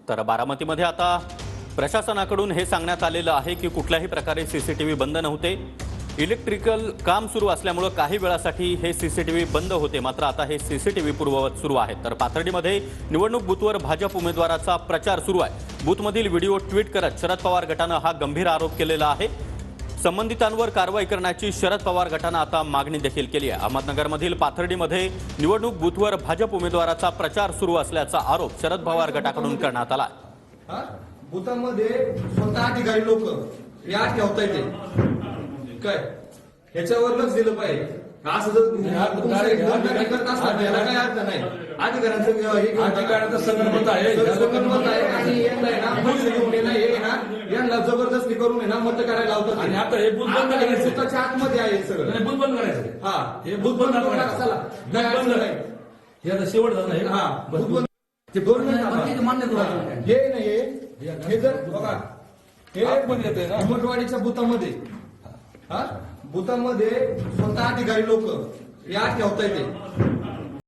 तर बारामतीमध्ये आता प्रशासनाकडून हे सांगण्यात आलेलं आहे की कुठल्याही प्रकारे सीसीटीव्ही बंद नव्हते। इलेक्ट्रिकल काम सुरू असल्यामुळे काही वेळासाठी हे सीसीटीव्ही बंद होते, मात्र आता हे सीसीटीव्ही पूर्ववत सुरू आहेत। तर पाथर्डीमध्ये निवडणूक बूथवर भाजप उमेदवाराचा प्रचार सुरू आहे। बूथमधील व्हिडिओ ट्विट करत शरद पवार गटानं हा गंभीर आरोप केलेला आहे। संबंधितांवर कारवाई करण्याची शरद पवार गटानं आता मागणी देखील केली आहे। अहमदनगरमधील पाथर्डीमध्ये निवडणूक बूथवर भाजप उमेदवाराचा प्रचार सुरू असल्याचा आरोप शरद पवार गटाकडून करण्यात आला। बूथामध्ये स्वतः अधिकारी लोक या ठेवता येते काय ह्याच्यावर लक्ष दिलं पाहिजे। असं जर करत असतात याला काय अर्थ नाही। अधिकाऱ्यांचं संगणमत आहे आणि यांना जबरदस्ती करून ना मत करायला लावतात। आणि आता हे बूथ बंद करायचं, बूथाच्या आतमध्ये आहे सगळं, बूथ बंद करायचं। हा हे बूथ बंद करायचं, हे आता शेवट झालं नाही। हा बूथ बंद ते 2 मिनिट मान्य हे नाही। हे जर बघा हे हिमटवाडीच्या बूथामध्ये बूथामध्ये स्वतः अधिकारी लोक या ठेवता येते